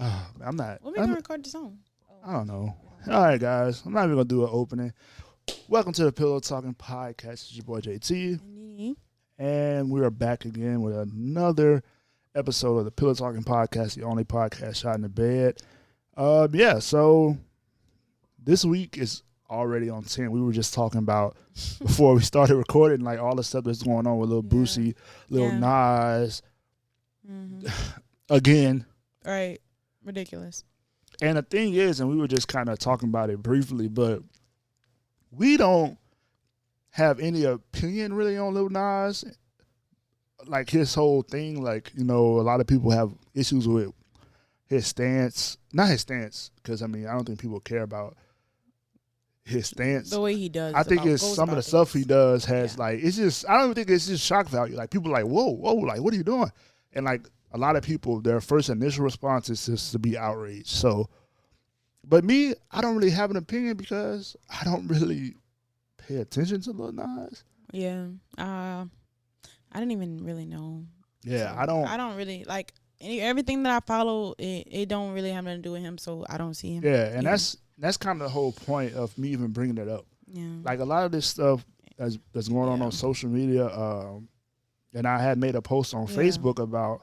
I'm not. When we gonna record the song? I don't know. All right, guys. I'm not even gonna do an opening. Welcome to the Pillow Talking Podcast. It's your boy JT, Nene. and we are back again with another episode of the Pillow Talking Podcast, the only podcast shot in the bed. Yeah. So this week is already on 10. We were just talking about before we started recording, like all the stuff that's going on with Lil Boosie, Lil Nas, again. Right. Ridiculous. And the thing is, and we were just kind of talking about it briefly, but we don't have any opinion really on Lil Nas. Like his whole thing, like, you know, a lot of people have issues with his stance. Not his stance, because, I mean, I don't think people care about his stance. The way he does. I think it's some of the stuff he does has, like, it's just, I don't even think it's just shock value. Like, people are like, whoa, like, what are you doing? And, like, a lot of people, their first initial response is just to be outraged. So, but me, I don't really have an opinion because I don't really pay attention to Lil Nas. Yeah. I didn't even really know. Yeah, so I don't really, like, everything that I follow, it don't really have nothing to do with him, so I don't see him. Yeah, and that's kind of the whole point of me even bringing it up. Yeah. Like, a lot of this stuff that's going on social media, and I had made a post on Facebook about,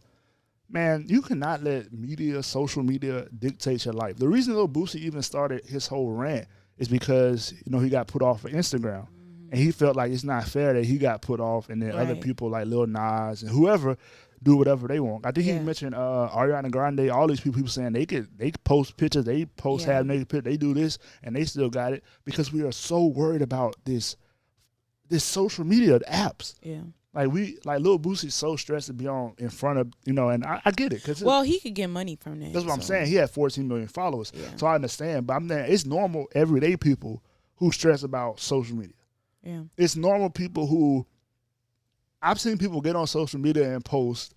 man, you cannot let media, social media dictate your life. The reason Lil Boosie even started his whole rant is because, you know, he got put off of Instagram. And he felt like it's not fair that he got put off and then other people like Lil Nas and whoever do whatever they want. I think he mentioned Ariana Grande, all these people saying they post pictures, they post half naked pictures, they do this, and they still got it because we are so worried about this social media apps. Yeah. Like Lil Boosie's so stressed to be on in front of, you know, and I get it. Well, he could get money from that. That's what I'm saying. He had 14 million followers. Yeah. So I understand. But I'm saying it's normal, everyday people who stress about social media. Yeah. It's normal people who, I've seen people get on social media and post,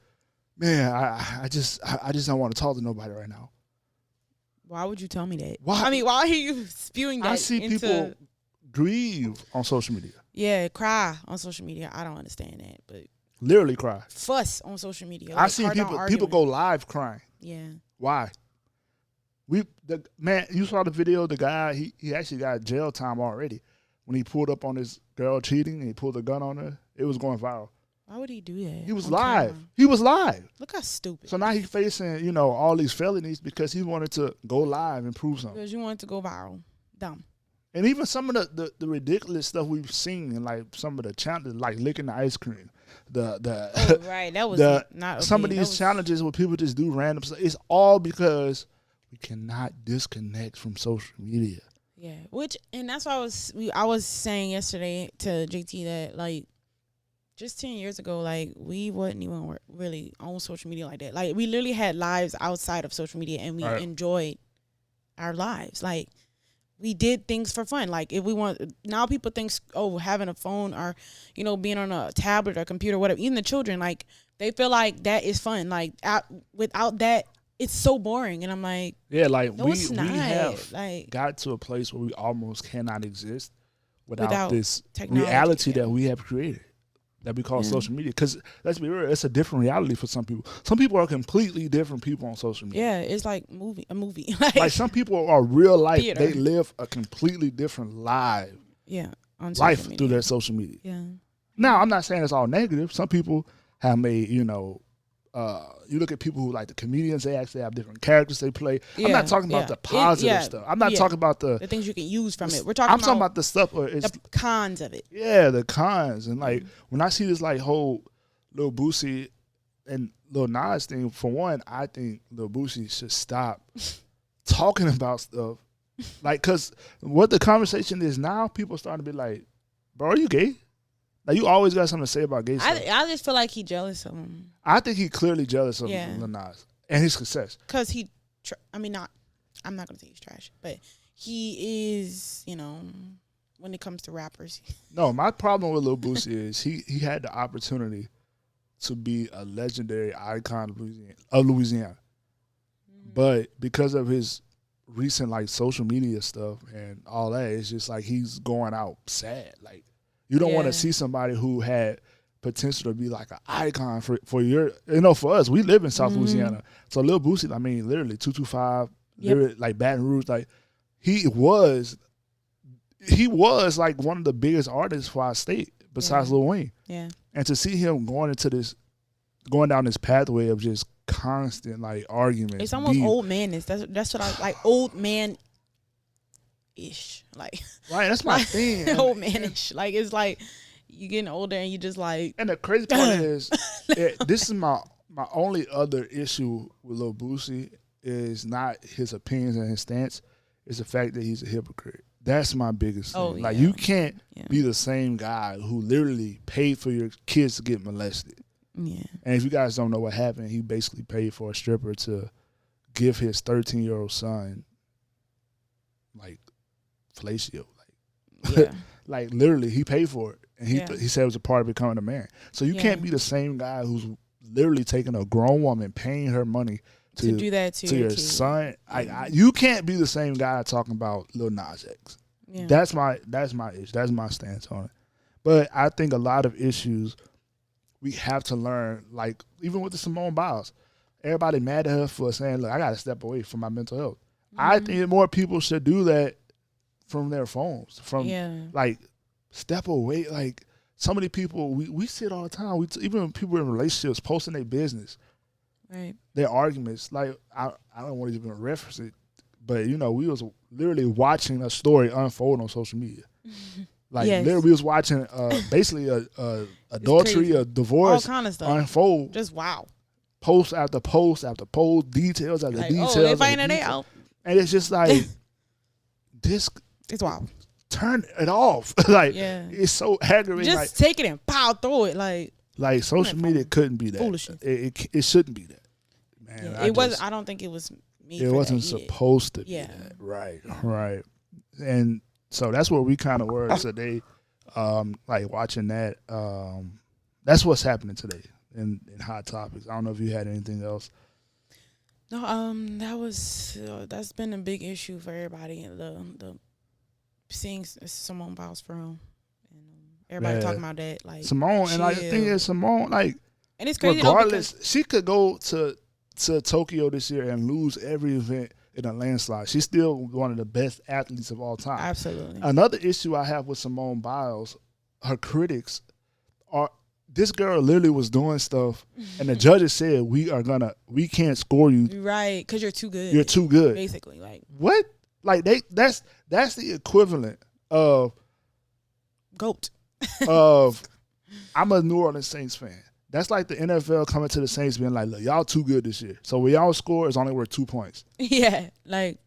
man, I just don't want to talk to nobody right now. Why would you tell me that? Why? I mean, why are you spewing that? I see people grieve on social media. Yeah, cry on social media. I don't understand that, but literally cry. Fuss on social media. I see people go live crying. Yeah. Why? Man, you saw the video. The guy he actually got jail time already when he pulled up on his girl cheating and he pulled a gun on her. It was going viral. Why would he do that? He was live. Camera? He was live. Look how stupid. So now he's facing, you know, all these felonies because he wanted to go live and prove something. Because you wanted to go viral. Dumb. And even some of the ridiculous stuff we've seen, and like some of the challenges, like licking the ice cream, right, that was not okay. Some of these challenges where people just do random stuff. It's all because we cannot disconnect from social media. Yeah, and that's why I was saying yesterday to JT that, like, just 10 years ago, like, we wasn't even really on social media like that. Like, we literally had lives outside of social media, and we enjoyed our lives. Like, we did things for fun. Like, if we want, now people think, oh, having a phone or, you know, being on a tablet or computer, whatever, even the children, like, they feel like that is fun. Like, without that, it's so boring. And I'm like, yeah, like, no, we have got to a place where we almost cannot exist without this reality that we have created, that we call social media. Because let's be real, it's a different reality for some people. Some people are completely different people on social media. Yeah, it's like a movie. Like some people are real life. Theater. They live a completely different life through their social media. Yeah. Now, I'm not saying it's all negative. Some people have made, you know, you look at people who, like the comedians, they actually have different characters they play. Yeah, I'm not talking about the positive stuff. I'm not talking about the things you can use from it. I'm talking about the stuff where it's the cons of it. Yeah, the cons. And like when I see this like whole Lil Boosie and Lil Nas thing, for one, I think Lil Boosie should stop talking about stuff. Like, cause what the conversation is now, people are starting to be like, bro, are you gay? Like, you always got something to say about gay stuff. I just feel like he jealous of him. I think he clearly jealous of Lil Nas and his success. Because I'm not going to say he's trash, but he is, you know, when it comes to rappers. No, my problem with Lil Boosie is he had the opportunity to be a legendary icon of Louisiana. But because of his recent, like, social media stuff and all that, it's just like he's going out sad. Like, you don't want to see somebody who had potential to be like an icon for your, for us. We live in South Louisiana. So Lil Boosie, I mean, literally 225, literally like Baton Rouge, like he was like one of the biggest artists for our state besides Lil Wayne. Yeah. And to see him going down this pathway of just constant like arguments. It's almost old man-ish. That's what I like. Old man ish. Like right, that's my thing. Old man-ish. Like it's like you getting older and you just like. And the crazy part is, this is my only other issue with Lil Boosie is not his opinions and his stance. It's the fact that he's a hypocrite. That's my biggest thing. Like you can't be the same guy who literally paid for your kids to get molested. Yeah. And if you guys don't know what happened, he basically paid for a stripper to give his 13-year-old son like fellatio. Like, like literally he paid for it. And he said it was a part of becoming a man. So you can't be the same guy who's literally taking a grown woman, paying her money to do that to your kid. son. You can't be the same guy talking about Lil Nas X. Yeah. That's my issue. That's my stance on it. But I think a lot of issues we have to learn, like even with the Simone Biles, everybody mad at her for saying, "Look, I got to step away from my mental health." I think more people should do that from their phones. Like step away. Like so many people, we see it all the time. Even people in relationships posting their business. Right. Their arguments, like I don't want to even reference it, but we was literally watching a story unfold on social media. Like literally, we was watching basically a adultery, a divorce, all kind of stuff unfold. Just wow. Post after post after post, details after details. Oh, they finding it out, and it's just like this. It's wild. Turn it off. Like it's so aggravating. Just take it and pow through it. Like social media couldn't be that. Foolishness. It shouldn't be that. Man, it was. I don't think it was me. It wasn't supposed to be that. Right. And so that's where we kind of were today. Like watching that. That's what's happening today in Hot Topics. I don't know if you had anything else. No. That's been a big issue for everybody. The seeing Simone Biles from. Everybody talking about that, like Simone, and like the thing is, Simone, like, and it's crazy. Regardless, she could go to Tokyo this year and lose every event in a landslide. She's still one of the best athletes of all time. Absolutely. Another issue I have with Simone Biles, her critics are. This girl literally was doing stuff, and the judges said we can't score you, right? Because you're too good. You're too good, basically. Like what? Like that's the equivalent of GOAT. I'm a New Orleans Saints fan. That's like the NFL coming to the Saints being like, look, y'all too good this year. So when y'all score, it's only worth 2 points. Yeah, like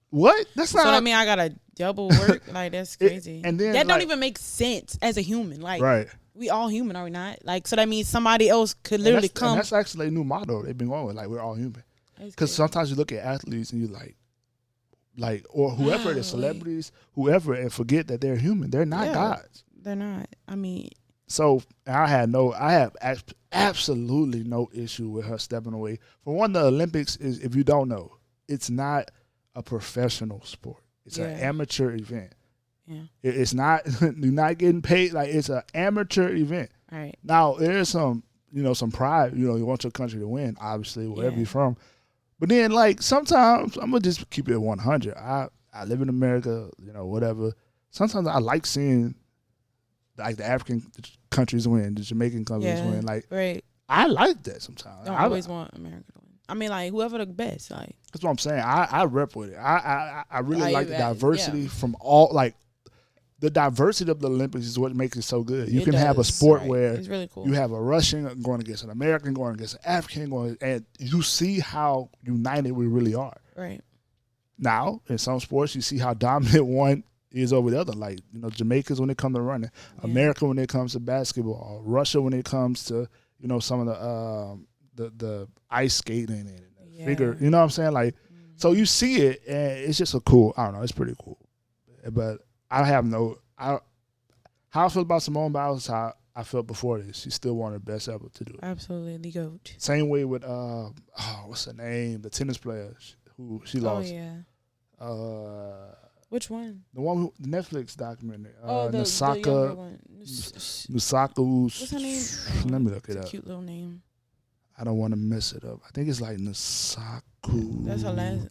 what? That's not. So I mean, I gotta double work. Like that's crazy. And then that don't even make sense as a human. Like right. We all human, are we not? Like so that means somebody else could literally come. And that's actually a new motto they've been going with. Like we're all human. Because sometimes you look at athletes and you like or whoever the celebrities, whoever, and forget that they're human. They're not gods. They're not. I mean, so I have absolutely no issue with her stepping away. For one, the Olympics is, if you don't know, it's not a professional sport. It's an amateur event. Yeah, it's not. You're not getting paid. Like it's an amateur event. Right now, there's some pride. You want your country to win, obviously, wherever you're from. But then, like sometimes I'm gonna just keep it 100. I live in America, whatever. Sometimes I like seeing. Like the African countries win, the Jamaican countries win. Like, right. I like that sometimes. I always want America to win. I mean, like whoever the best. Like that's what I'm saying. I rep with it. I really like the diversity from all. Like the diversity of the Olympics is what makes it so good. You can have a sport where it's really cool. You have a Russian going against an American, going against an African, and you see how united we really are. Right. Now, in some sports, you see how dominant one is over the other. Like, Jamaicans when it comes to running, America when it comes to basketball, Russia when it comes to, some of the ice skating and figure, you know what I'm saying? Like, so you see it and it's just I don't know, it's pretty cool. But I have how I feel about Simone Biles is how I felt before this. She's still one of the best ever to do it. Absolutely, the GOAT. Same way with, what's her name? The tennis player who she lost. Oh, yeah. Which one? The one the Netflix documentary. The Nusaka. younger one. Nusaka. What's her name? Let me look it up. A cute little name. I don't want to mess it up. I think it's like Nusaku. That's her last.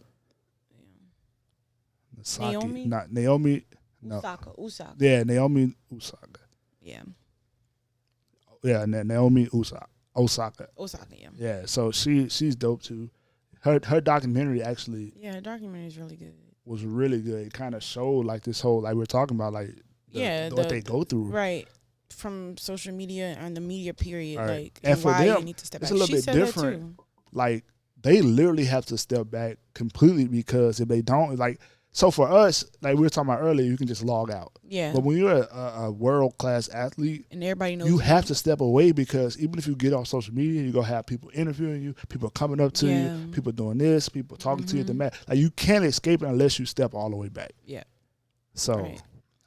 Nasaki. Naomi? Not Naomi. No. Usaka. Yeah, Naomi Osaka. Yeah. Yeah, Naomi Osaka. Osaka, yeah. Yeah, so she's dope too. Her documentary actually. Yeah, her documentary is really good. Was really good. It kind of showed like this whole like we're talking about like what they go through. Right. From social media and the media period, right. like and for why them, you need to step it's back. a little bit different. Like they literally have to step back completely because if they don't, like, so for us, like we were talking about earlier, you can just log out. Yeah. But when you're a world class athlete, and everybody knows you have to step away because even if you get on social media, you're gonna have people interviewing you, people coming up to you, people doing this, people talking to you at the mat. Like you can't escape it unless you step all the way back. Yeah. So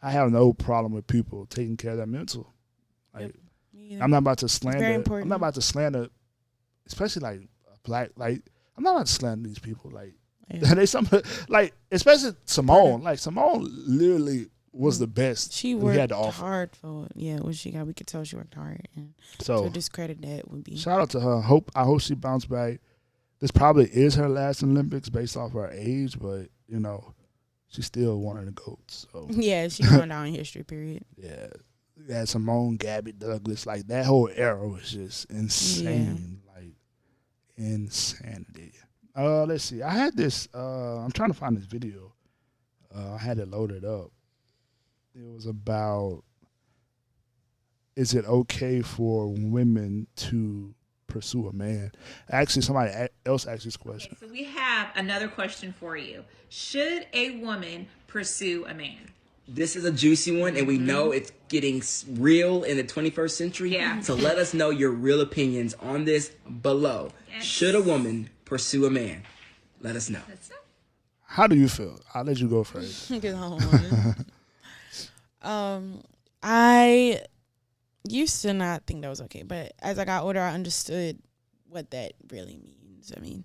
I have no problem with people taking care of their mental. Like I'm not about to slander. I'm not about to slander, especially like black. Like I'm not about to slander these people. Like they some like especially Simone. Like Simone literally was the best. She worked hard for what she got. We could tell she worked hard. And so to discredit that would be. Shout out to her. I hope she bounced back. This probably is her last Olympics based off her age, but you know, she's still one of the GOATs. So yeah, she's going down in history. Period. Yeah. Yeah, Simone, Gabby Douglas, like that whole era was just insane, like insanity. Let's see. I had this. I'm trying to find this video. I had it loaded up. It was about: is it okay for women to pursue a man? Actually, somebody else asked this question. Okay, so we have another question for you. Should a woman pursue a man? This is a juicy one, and we know it's getting real in the 21st century. Yeah. So let us know your real opinions on this below. Yes. Should a woman pursue a man? Let us know. How do you feel? I'll let you go first. I used to not think that was okay, but as I got older, I understood what that really means. I mean,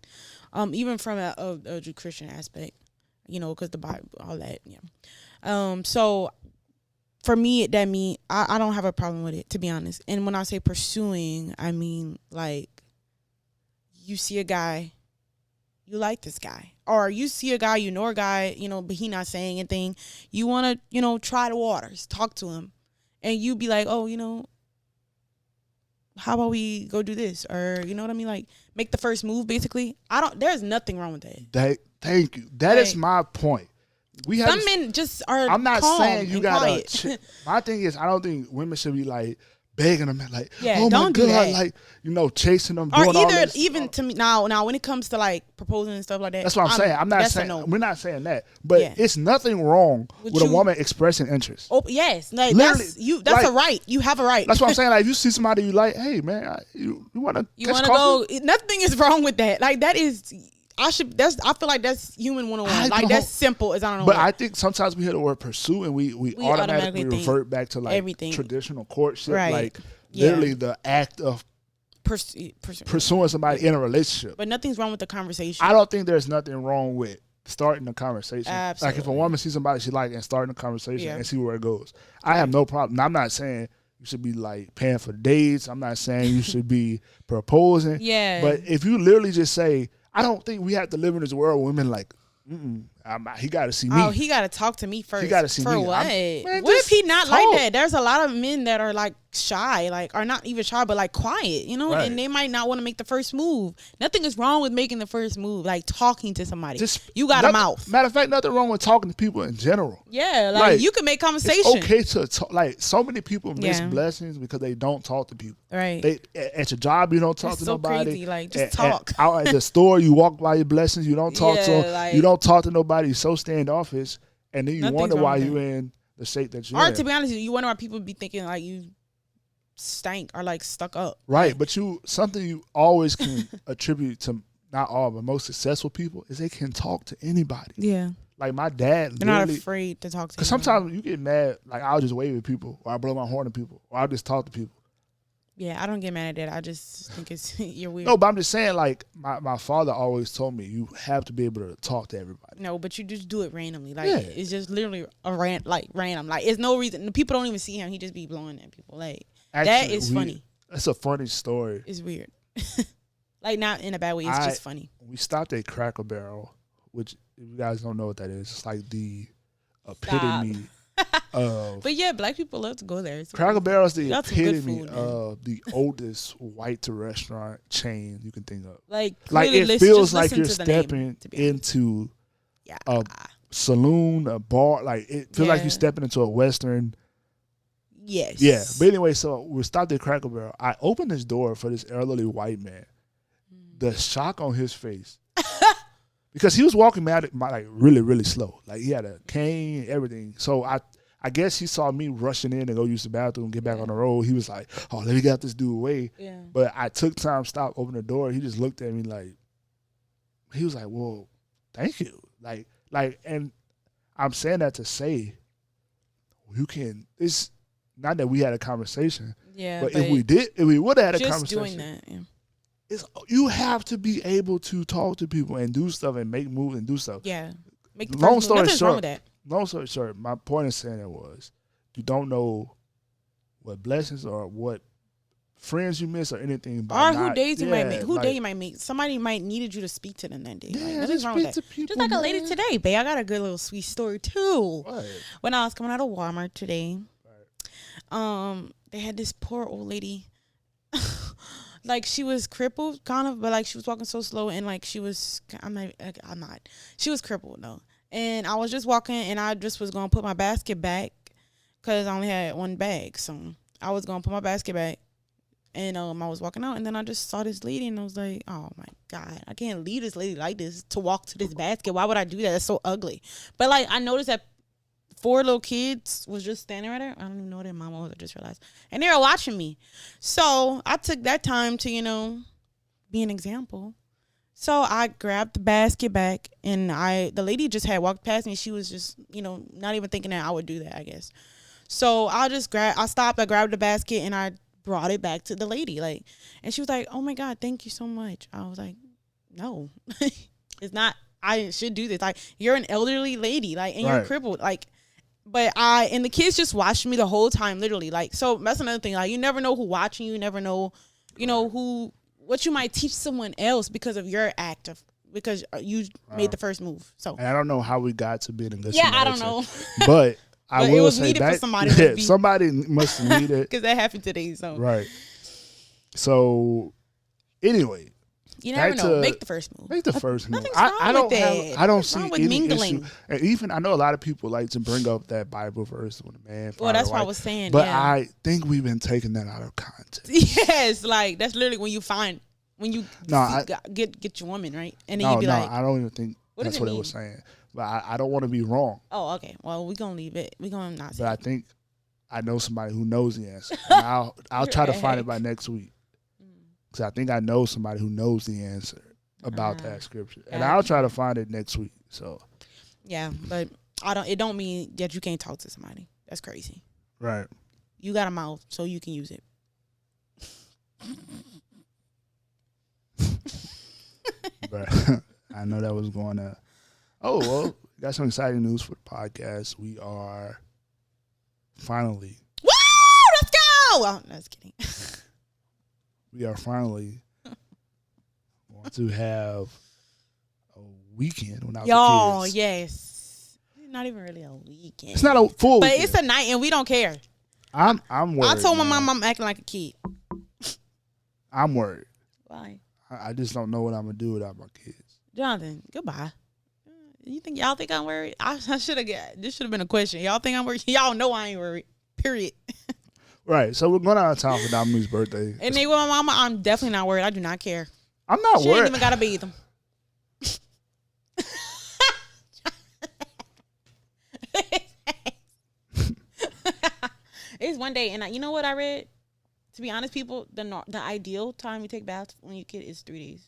even from a Christian aspect, you know, because the Bible, all that, yeah. So for me, that means I don't have a problem with it, to be honest. And when I say pursuing, I mean like you see a guy, you like this guy, or you see a guy, you know a guy, you know, but he not saying anything. You want to, you know, try the waters, talk to him, and you be like, oh, you know, how about we go do this, or you know what I mean, like make the first move. Basically, there's nothing wrong with that. Thank you. That is my point. Some men just are. I'm not calm saying you quiet. gotta. My thing is, I don't think women should be like begging them, like, oh my God, do that. Like, you know, chasing them. Or doing all this. even to me now when it comes to like proposing and stuff like that. That's what I'm saying. I'm not saying we're not saying that, but it's nothing wrong with a woman expressing interest. Oh yes, like that's like, a right. You have a right. That's what I'm saying. Like, if you see somebody you like, hey man, you want to go? Nothing is wrong with that. Like that is. I feel like that's human 101. Like that's simple as I don't know. But I think sometimes we hear the word pursue and we automatically revert back to like everything. Traditional courtship, right. Like literally the act of pursuing somebody in a relationship. But nothing's wrong with the conversation. I don't think there's nothing wrong with starting a conversation. Absolutely. Like if a woman sees somebody she like and starting a conversation and see where it goes, I have no problem. Now, I'm not saying you should be like paying for dates. I'm not saying you should be proposing. Yeah. But if you literally just say, I don't think we have to live in this world where women like, he got to see me. Oh, he got to talk to me first. He got to see me. For what? What if he not like that? There's a lot of men that are like shy, like are not even shy, but like quiet, you know, and they might not want to make the first move. Nothing is wrong with making the first move, like talking to somebody. You got a mouth. Matter of fact, nothing wrong with talking to people in general. Yeah, like you can make conversation. It's okay to talk. Like so many people miss blessings because they don't talk to people. Right. At your job, you don't talk to nobody. Crazy. Like just talk. Out at the store, you walk by your blessings. You don't talk to. Like, you don't talk to nobody. You're so standoffish, and then you wonder why you in the shape that you're in. Or to be honest, you wonder why people be thinking like you stank or like stuck up. Right, but something you always can attribute to not all, but most successful people is they can talk to anybody. Yeah. Like my dad, they're not afraid to talk to. Because sometimes you get mad, like I'll just wave at people, or I blow my horn at people, or I'll just talk to people. Yeah, I don't get mad at that. I just think it's you're weird. No, but I'm just saying, like, my father always told me you have to be able to talk to everybody. No, but you just do it randomly. Like, Yeah. it's just literally random. Like, it's no reason. The people don't even see him. He just be blowing at people. Like, that Actually, is funny. That's a funny story. It's weird. Like, not in a bad way. It's just funny. We stopped at Cracker Barrel, which if you guys don't know what that is, it's like the epitome of. But yeah, black people love to go there. It's Cracker Barrel is the got some good epitome food, of the oldest white restaurant chain you can think of. Like it listen, feels just like listen you're to the name, stepping to be honest. into Yeah. a saloon, a bar. Like it feels like Yeah. you're stepping into a Western. Yes. Yeah. But anyway, so we stopped at Cracker Barrel. I opened this door for this elderly white man. The shock on his face. Because he was walking like really, really slow. Like he had a cane, everything. So I guess he saw me rushing in to go use the bathroom, get back on the road. He was like, "Oh, let me get this dude away." Yeah. But I took time, stopped, opened the door. He just looked at me like, he was like, "Well, thank you." Like, and I'm saying that to say, you can. It's not that we had a conversation, Yeah. but if we would have had a just conversation, doing that. Yeah. you have to be able to talk to people and do stuff and make moves and do stuff. Yeah. Make the Long first move. story Nothing's wrong short, with that. long story short, my point in saying it was, you don't know what blessings or what friends you miss or anything. Or who days you might make. Who day you might meet. Somebody might needed you to speak to them that day. Yeah, Like, nothing's wrong with that. Just like a lady today, babe. I got a good little sweet story too. What? When I was coming out of Walmart today, they had this poor old lady. Like she was crippled, kind of, but like she was walking so slow, and like she was, I'm not. She was crippled though, and I was just walking, and I just was gonna put my basket back, cause I only had one bag, so I was gonna put my basket back, and I was walking out, and then I just saw this lady, and I was like, oh my god, I can't leave this lady like this to walk to this basket. Why would I do that? That's so ugly. But like I noticed that 4 little kids was just standing right there. I don't even know what their mama was. I just realized. And they were watching me. So I took that time to, be an example. So I grabbed the basket back, and the lady just had walked past me. She was just, not even thinking that I would do that, I guess. So I stopped, I grabbed the basket, and I brought it back to the lady. And she was like, oh my God, thank you so much. I was like, no, it's not, I should do this. Like, you're an elderly lady, and you're crippled. But and the kids just watched me the whole time, literally. So that's another thing. You never know who watching you. You never know, what you might teach someone else because of your act because you made the first move. So and I don't know how we got to being in this. Yeah, I don't know. But I will it was say needed that for somebody. Somebody must have needed because that happened today. So right. So anyway. You never know. Make the first move. Make the first move. Nothing's wrong with that. I don't see wrong with any mingling. issue. And even I know a lot of people like to bring up that Bible verse when a man. Well, that's what I was saying. But yeah. I think we've been taking that out of context. Yes, that's literally when you get your woman right, and then you be like, I don't even think that's what it mean? was saying. But I don't want to be wrong. Oh, okay. Well, we're gonna leave it. We're gonna not say. But I think I know somebody who knows the answer. And I'll try to find it by next week. Because I think I know somebody who knows the answer about that scripture, and I'll try to find it next week. So, yeah, but it don't mean that you can't talk to somebody. That's crazy. Right. You got a mouth, so you can use it. But I know that was going to. Oh well, got some exciting news for the podcast. We are finally. Woo! Let's go. Oh, no, just kidding. We are finally going to have a weekend without the kids. Yes. It's not even really a weekend. It's not a full but weekend. It's a night, and we don't care. I'm worried. I told my mom I'm acting like a kid. I'm worried. Why? I just don't know what I'm going to do without my kids. Jonathan, goodbye. Y'all think I'm worried? This should have been a question. Y'all think I'm worried? Y'all know I ain't worried. Period. Right. So we're going out of town for Dominic's birthday. And they with my mama, I'm definitely not worried. I do not care. I'm not she worried. Ain't even gotta bathe them. It's one day, and you know what I read? To be honest, people, the ideal time you take baths when you kid is 3 days.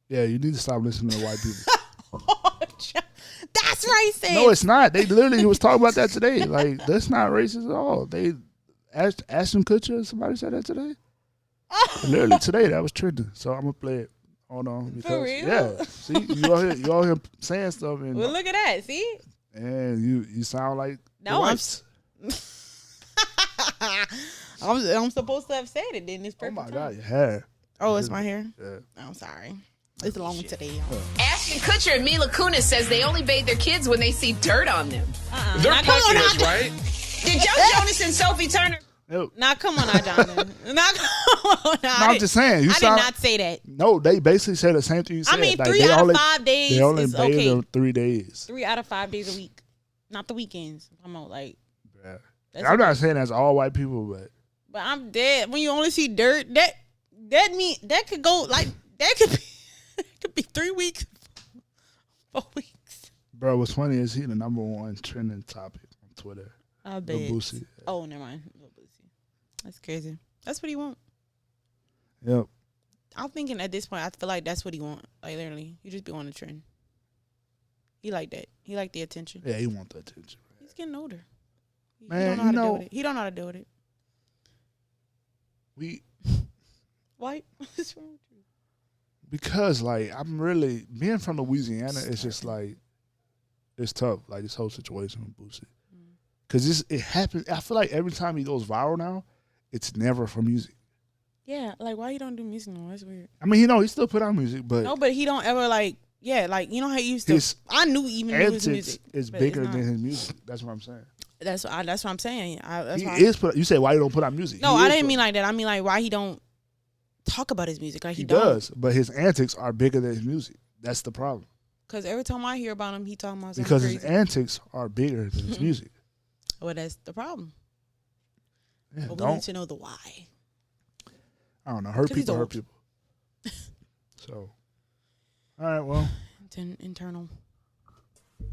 Yeah, you need to stop listening to white people. That's racist. No, it's not. They literally was talking about that today. Like, that's not racist at all. They Ashton Kutcher, somebody said that today. Literally today that was trending. So I'm gonna play it. Hold on. Because, For real? Yeah. See, you all here saying stuff and Well, look at that. See? and you sound like the No, whites. I'm supposed to have said it. Then it's Oh perfect. my time. God, your hair. Oh, it's my hair. Yeah. I'm sorry. It's long today, y'all. Ashton Kutcher and Mila Kunis says they only bathe their kids when they see dirt on them. They're Now, come on, punkiest, now. right? Did Joe Jonas and Sophie Turner? Nope. Now, come on, now, Jonathan. Now, come on, now. No, I'm just saying. You I sound, did not say that. No, they basically said the same thing you said. I mean, Like, 3 they out only, of 5 days They only is bathe okay. them 3 days. 3 out of 5 days a week, not the weekends. I'm out like. Yeah. That's I'm not okay. saying that's all white people, but But I'm dead. When you only see dirt, that mean that could go like that could be it could be 3 weeks, 4 weeks. bro, what's funny is he the #1 trending topic on Twitter. I bet. Lil Boosie. Oh, never mind. Lil Boosie. That's crazy. That's what he want. Yep. I'm thinking at this point, I feel like that's what he want. Like literally, he just be on the trend. He like that. He like the attention. Yeah, he want the attention. He's getting older. Man, he don't know how to deal with it. He don't know how to deal with it. We White. What's wrong with you? because like I'm really being from Louisiana, it's just like it's tough. Like this whole situation with Boosie, because it happens. I feel like every time he goes viral now, it's never for music. Yeah, like why you don't do music no more? That's weird. I mean, he still put out music, but No, but he don't ever like. Yeah, like you know how he used to. his I knew even knew his antics music. is but bigger it's than not. his music. That's what I'm saying. That's what I'm saying. That's He why is put. You say why you don't put out music? no, He I is didn't put- mean like that. I mean like why he don't talk about his music. Like He he don't. does, but his antics are bigger than his music. That's the problem. Because every time I hear about him, he talking about something Because crazy. his antics are bigger than his music. Well, that's the problem. Yeah, But we need don't. to know the why. I don't know. Hurt 'Cause he's people hurt old. people. So, all right. Well, It's internal.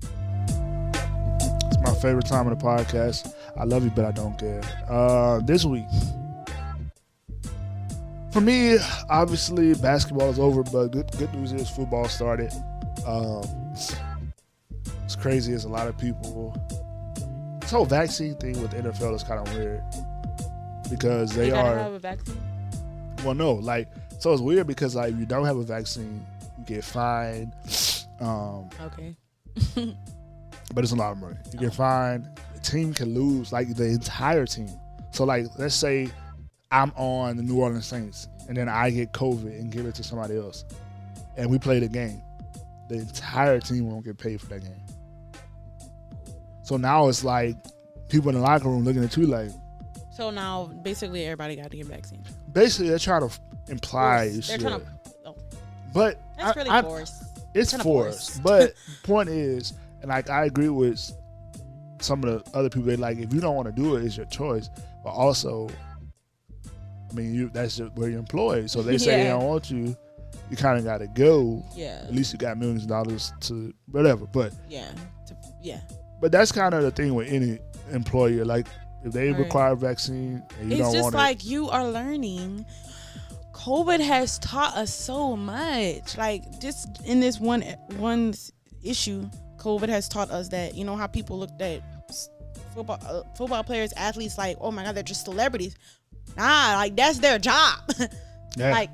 it's my favorite time of the podcast. I love you, but I don't care. This week, for me, obviously basketball is over, but good news is football started. It's crazy. It's a lot of people. This whole vaccine thing with the NFL is kind of weird because they gotta are. have a vaccine. Well, no, like so it's weird because like if you don't have a vaccine, you get fined. Okay. But it's a lot of money. You get fined. The team can lose, like the entire team. So like let's say I'm on the New Orleans Saints and then I get COVID and give it to somebody else, and we play the game. The entire team won't get paid for that game. So now it's like people in the locker room looking at you like. So now basically everybody got to get vaccine. Basically, they're trying to imply you They're should. trying to. Oh, But that's really I, forced. It's Kinda forced. forced. But point is, and like I agree with some of the other people. They like if you don't want to do it, it's your choice. But also, I mean, that's just where you're employed. So they say they Yeah. don't want you. You kind of got to go. Yeah. At least you got millions of dollars to whatever. But Yeah. Yeah. that's kind of the thing with any employer. Like if they Right. require a vaccine and you It's don't just want like you are learning. COVID has taught us so much. Like just in this one issue, COVID has taught us that you know how people looked at football players, athletes, like oh my god, they're just celebrities. Nah, like that's their job. yeah, like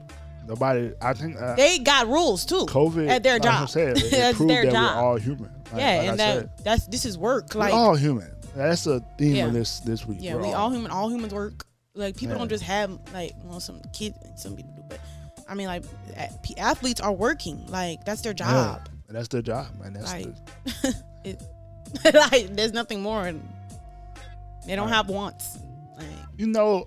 nobody. I think they got rules too. COVID at their like job. I'm saying, it That's proved their that job. we're all human. Like, Yeah, like and I said. this is work. Like we're all human. That's the theme Yeah. of this week. yeah, We're we all human. All humans work. Like people Yeah. don't just have like well some kids, some people do, but I mean like athletes are working. Like that's their job. Yeah, that's their job, man. That's Like the, like there's nothing more. They don't Right. have wants. Like you know,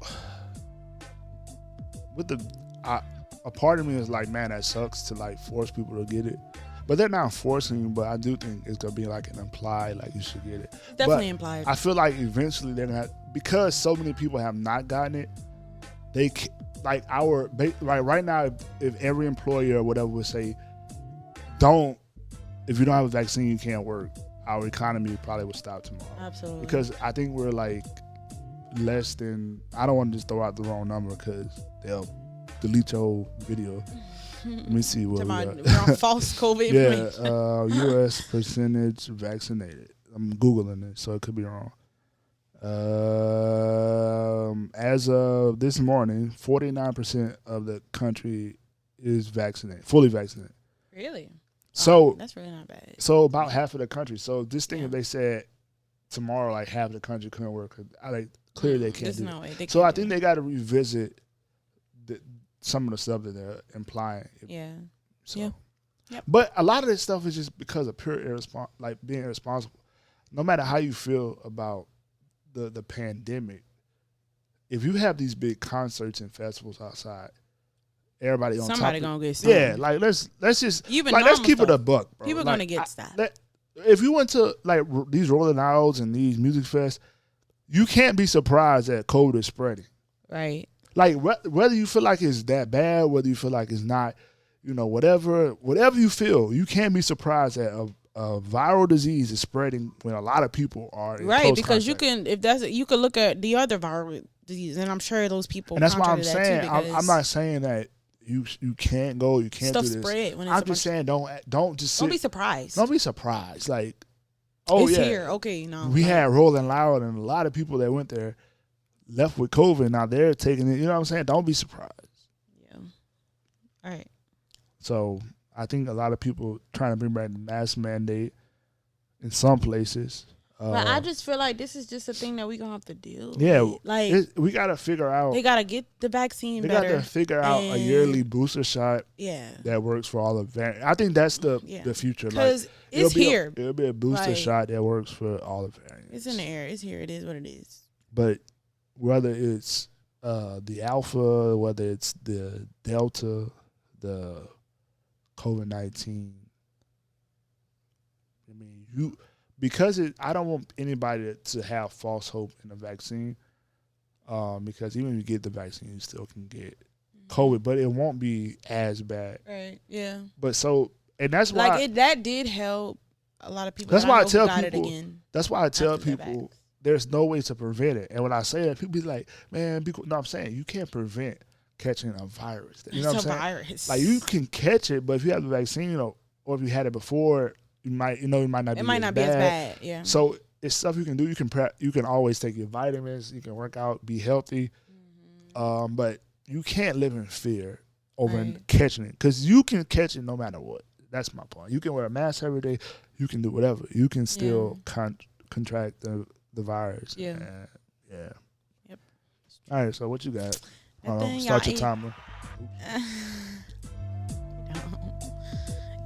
with a part of me is like, man, that sucks to like force people to get it. But they're not forcing you, but I do think it's gonna be like an implied, like you should get it. definitely But implied. I feel like eventually they're gonna have, because so many people have not gotten it. They like like right now, if every employer or whatever would say, if you don't have a vaccine, you can't work. Our economy probably would stop tomorrow. Absolutely. Because I think we're like less than. I don't want to just throw out the wrong number because they'll delete your whole video. Let me see what we got. we're on false COVID information. Yeah, U.S. percentage vaccinated. I'm Googling it, so it could be wrong. As of this morning, 49% of the country is vaccinated, fully vaccinated. Really? So that's really not bad. So about half of the country. So this thing, Yeah. if they said tomorrow, like half the country couldn't work, clearly they can't There's do no it. way. They So I can't do think it. they got to revisit some of the stuff that they're implying. Yeah. So. Yeah. Yep. But a lot of this stuff is just because of pure being irresponsible. No matter how you feel about the pandemic, if you have these big concerts and festivals outside, everybody on Somebody top gonna of, get stung. yeah, like let's just Even like let's normal keep it a stuff. buck, bro. People like, gonna get stopped. If you went to like these Rolling Owls and these music fests, you can't be surprised that COVID is spreading. Right. Like whether you feel like it's that bad, whether you feel like it's not, whatever you feel, you can't be surprised that a viral disease is spreading when a lot of people are in Right, close because contact. you could look at the other viral disease, and I'm sure those people. And that's why I'm contracted that saying too, I'm not saying that you can't go, you can't stuff do this. spread when it's I'm just saying don't just sit, don't be surprised. don't be surprised. Like, oh it's yeah, here. Okay, no. we had Rolling Loud, and a lot of people that went there left with COVID. Now they're taking it. You know what I'm saying? Don't be surprised. Yeah. All right. So I think a lot of people trying to bring back the mask mandate in some places. But I just feel like this is just a thing that we gonna have to deal Yeah, with. Like we got to figure out. they gotta get the vaccine They better. got to figure out a and- yearly booster shot Yeah. that works for all the variants. I think that's the future. Because like, it's here. It'll be a booster Like, shot that works for all the variants. It's in the air. It's here. It is what it is. But whether it's the Alpha, whether it's the Delta, the COVID-19, I mean, I don't want anybody to have false hope in the vaccine, because even if you get the vaccine, you still can get COVID, but it won't be as bad. Right. Yeah. But and that's why Like that did help a lot of people. That's that why I know tell got people. it again That's why I tell after the people vax. there's no way to prevent it. And when I say that, people be like, "Man, no, I'm saying you can't prevent catching a virus." You know It's what a I'm saying? virus. Like you can catch it, but if you have the vaccine, or if you had it before, it might not. It might not be as bad. Yeah. So it's stuff you can do. You can prep. You can always take your vitamins. You can work out, be healthy. But you can't live in fear over Right. catching it, because you can catch it no matter what. That's my point. You can wear a mask every day. You can do whatever. You can still contract the virus. Yeah. And, yeah. Yep. All right. So what you got? Nothing, Start y'all. your timer.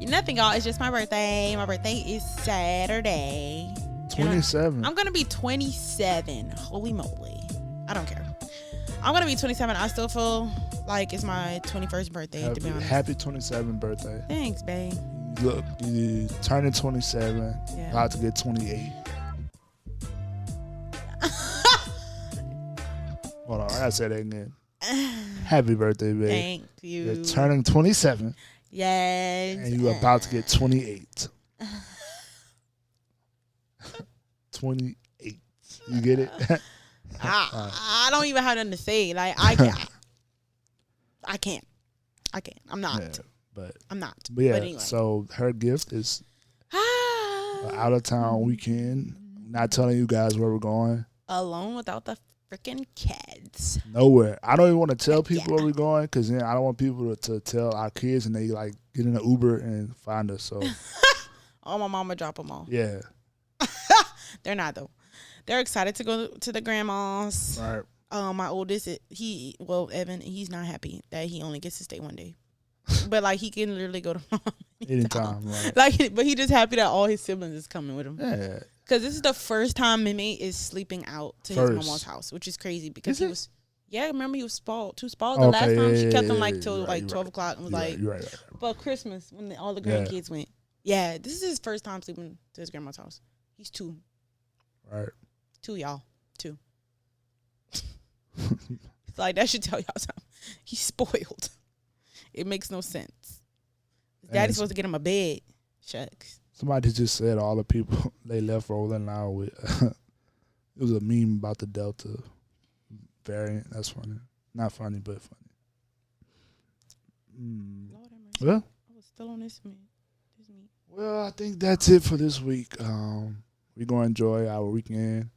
Nothing, y'all. It's just my birthday. My birthday is Saturday. 27. I'm gonna be 27. Holy moly! I don't care. I'm gonna be 27. I still feel like it's my 21st birthday. To be honest. Happy 27th birthday. Thanks, babe. Look, you turning 27. Yeah. About to get 28. Hold on, I gotta say that again. Happy birthday, babe. Thank you. You're turning 27, Yes. and you're about to get 28. 28. You get it? I don't even have nothing to say. Like I can't. I'm not. Yeah, but I'm not. yeah. But anyway. So her gift is an out of town weekend. Not telling you guys where we're going. Alone without the freaking kids. Nowhere. I don't even want to tell people where we're going, because then I don't want people to tell our kids and they like get in an Uber and find us. So Oh, my mama drop them all. yeah. They're not though. They're excited to go to the grandma's. Right. My oldest, Evan, he's not happy that he only gets to stay one day. But like he can literally go to mom Anytime. Right. Like, but he just happy that all his siblings is coming with him. Yeah. Because this is the first time Mimi is sleeping out to his mama's house, which is crazy because he was. Yeah, remember he was too spoiled the last time. She kept him like till like 12 o'clock and was like, right. but Christmas when all the grandkids went. Yeah, this is his first time sleeping to his grandma's house. He's 2. Right. 2, y'all. 2. It's like that should tell y'all something. He's spoiled. It makes no sense. His daddy's supposed to get him a bed. Shucks. Somebody just said all the people they left Rolling Loud with. It was a meme about the Delta variant. That's funny. Not funny, but funny. Lord have mercy. Well, I was still on this meat. Well, I think that's it for this week. We're going to enjoy our weekend.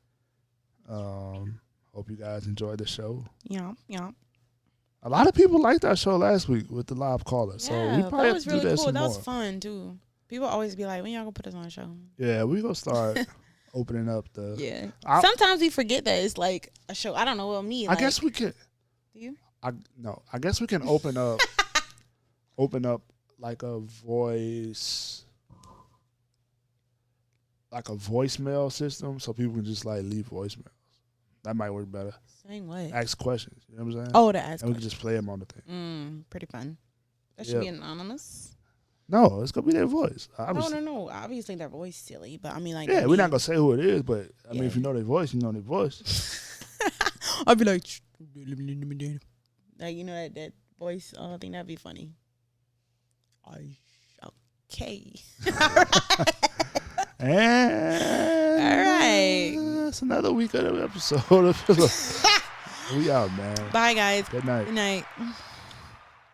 Hope you guys enjoyed the show. Yeah. A lot of people liked our show last week with the live caller. So we probably that have was to do really that cool. some That more. was fun too. People always be like, "When y'all gonna put us on a show?" Yeah, we gonna start opening up the. Yeah. I- Sometimes we forget that it's like a show. I don't know what me. I guess we can. Do you? I guess we can open up like a voicemail system, so people can just like leave voicemails. That might work better. Saying what? Ask questions. You know what I'm saying? Oh, to ask. And we can just play them on the thing. Pretty fun. That should be anonymous. No, it's gonna be their voice. Obviously. No. Obviously, their voice silly, but I mean, like, Yeah, we're not gonna say who it is, but I mean, Yeah. if you know their voice, you know their voice. I'd be like, you know that voice. I think that'd be funny. Okay. And All right. It's another week of the episode. We out, man. Bye, guys. Good night. Good night.